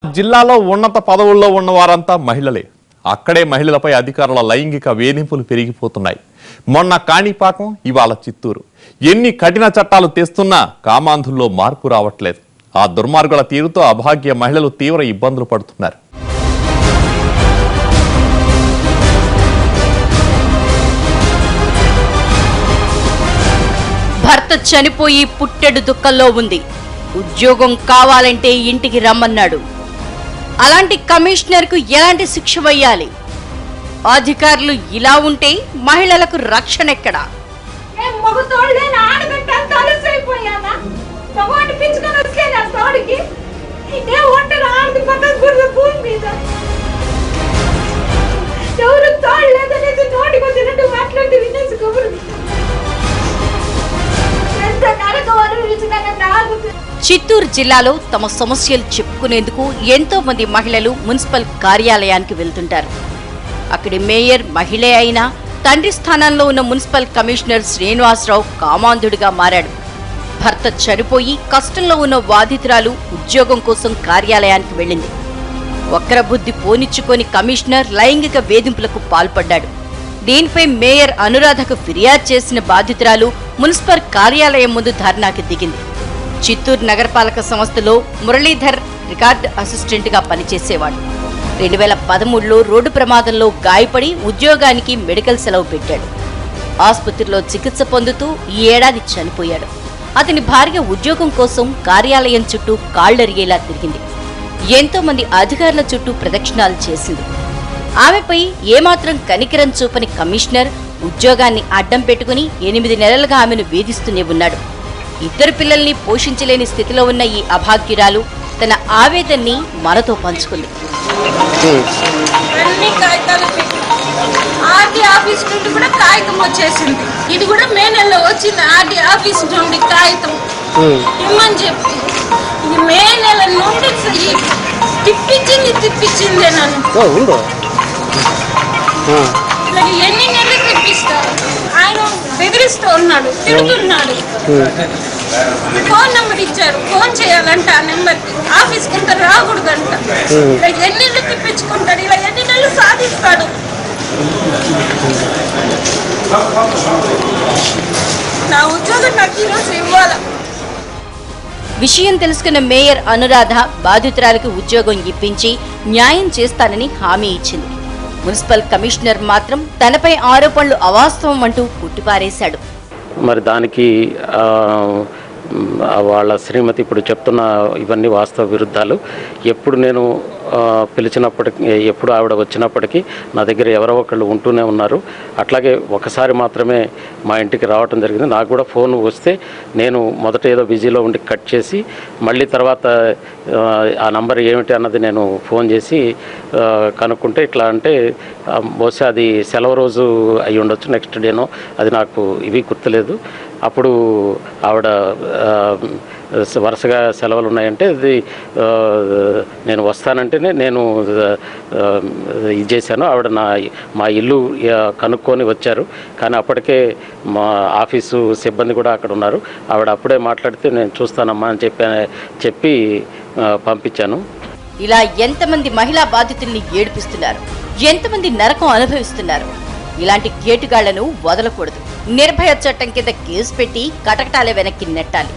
జిల్లాలో ఉన్నత పదవుల్లో ఉన్న వారంతా మహిళలే. అక్కడే మహిళలపై అధికారుల లైంగిక వేధింపులు పెరిగిపోతున్నాయి. మొన్న కాణిపాకం, ఇవాళ చిత్తూరు. ఎన్ని కఠిన చట్టాలు తెస్తున్నా కామాంధుల్లో మార్పు రావట్లేదు. ఆ దుర్మార్గుల తీరుతో అభాగ్య మహిళలు తీవ్ర ఇబ్బందులు పడుతున్నారు. భర్త చనిపోయి పుట్టెడు దుఃఖంలో ఉంది. ఉద్యోగం కావాలంటే ఇంటికి రమ్మన్నాడు. అలాంటి కమిషనర్కు ఎలాంటి శిక్ష వేయాలి? అధికారులు ఇలా ఉంటే మహిళలకు రక్షణ ఎక్కడా? చిత్తూరు జిల్లాలో తమ సమస్యలు చెప్పుకునేందుకు ఎంతో మంది మహిళలు మున్సిపల్ కార్యాలయానికి వెళ్తుంటారు. అక్కడి మేయర్ మహిళే అయినా తండ్రి స్థానంలో ఉన్న మున్సిపల్ కమిషనర్ శ్రీనివాసరావు కామాంధుడిగా మారాడు. భర్త చనిపోయి కష్టంలో ఉన్న బాధితురాలు ఉద్యోగం కోసం కార్యాలయానికి వెళ్ళింది. వక్రబుద్ధి పోనిచ్చుకొని కమిషనర్ లైంగిక వేధింపులకు పాల్పడ్డాడు. దీనిపై మేయర్ అనురాధకు ఫిర్యాదు చేసిన బాధితురాలు మున్సిపల్ కార్యాలయం ముందు ధర్నాకి దిగింది. చిత్తూరు నగరపాలక సంస్థలో మురళీధర్ రికార్డ్ అసిస్టెంట్గా పనిచేసేవాడు. 2013లో రోడ్డు ప్రమాదంలో గాయపడి ఉద్యోగానికి మెడికల్ సెలవు పెట్టాడు. ఆసుపత్రిలో చికిత్స పొందుతూ ఈ ఏడాది చనిపోయాడు. అతని భార్య ఉద్యోగం కోసం కార్యాలయం చుట్టూ కాళ్లరిగేలా తిరిగింది. ఎంతో మంది అధికారుల చుట్టూ ప్రదక్షిణాలు చేసింది. ఆమెపై ఏమాత్రం కనికరం చూపని కమిషనర్ ఉద్యోగాన్ని అడ్డం పెట్టుకుని 8 నెలలుగా ఆమెను వేధిస్తూనే ఉన్నాడు. 2 పిల్లల్ని పోషించలేని స్థితిలో ఉన్న ఈ అభాగ్యురాలు తన ఆవేదనని మనతో పంచుకుంది. ఆర్టీ ఆఫీస్ నుండి కూడా కాగితం వచ్చేసింది. ఇది కూడా మే నెలలో వచ్చింది. ఆర్టీ ఆఫీస్ నుండి కాగితం ఇమ్మని చెప్పి ఇది మే నెల నుండి తిప్పించింది నన్ను. ఎన్ని నెలలు తిప్పిస్తారు? ఆయన బెదిరిస్తూ ఉన్నాడు, తిరుగుతున్నాడు. ఫోన్ నెంబర్ ఇచ్చారు, ఫోన్ చేయాలంట ఆ నెంబర్కి. ఆఫీస్కి ఇంత రాకూడదంట. ఇలా ఎన్ని నెలలు తిప్పించుకుంటాడు, ఇలా ఎన్ని నెలలు సాధిస్తాడు. నా ఉద్యోగం నాకు ఈరోజు ఇవ్వాలి. విషయం తెలుసుకున్న మేయర్ అనురాధ బాధితురాలకు ఉద్యోగం ఇప్పించి న్యాయం చేస్తానని హామీ ఇచ్చింది. మున్సిపల్ కమిషనర్ మాత్రం తనపై ఆరోపణలు అవాస్తవం అంటూ కొట్టిపారేశాడు. మరి దానికి వాళ్ళ శ్రీమతి ఇప్పుడు చెప్తున్న ఇవన్నీ వాస్తవ విరుద్ధాలు. ఎప్పుడు నేను పిలిచినప్పటికీ, ఎప్పుడు ఆవిడ వచ్చినప్పటికీ నా దగ్గర ఎవరో ఒకళ్ళు ఉంటూనే ఉన్నారు. అట్లాగే ఒకసారి మాత్రమే మా ఇంటికి రావటం జరిగింది. నాకు కూడా ఫోన్ వస్తే నేను మొదట ఏదో బిజీలో ఉండి కట్ చేసి మళ్ళీ తర్వాత ఆ నంబర్ ఏమిటి అన్నది నేను ఫోన్ చేసి కనుక్కుంటే ఇట్లా అంటే బహుశా అది సెలవు రోజు అయి ఉండొచ్చు, నెక్స్ట్ డేనో, అది నాకు ఇవి గుర్తులేదు. అప్పుడు ఆవిడ వరుసగా సెలవులు ఉన్నాయంటే అది నేను వస్తానంటేనే నేను ఇది చేశాను. ఆవిడ మా ఇల్లు కనుక్కొని వచ్చారు. కానీ అప్పటికే మా ఆఫీసు సిబ్బంది కూడా అక్కడ ఉన్నారు. ఆవిడ అప్పుడే మాట్లాడితే నేను చూస్తానమ్మా అని చెప్పి పంపించాను. ఇలా ఎంతమంది మహిళా బాధితుల్ని ఏడిపిస్తున్నారు, ఎంతమంది నరకం అనుభవిస్తున్నారు. ఇలాంటి కేటుగాళ్లను వదలకూడదు. నిర్భయ చట్టం కింద కేసు పెట్టి కటకటాలే వెనక్కి నెట్టాలి.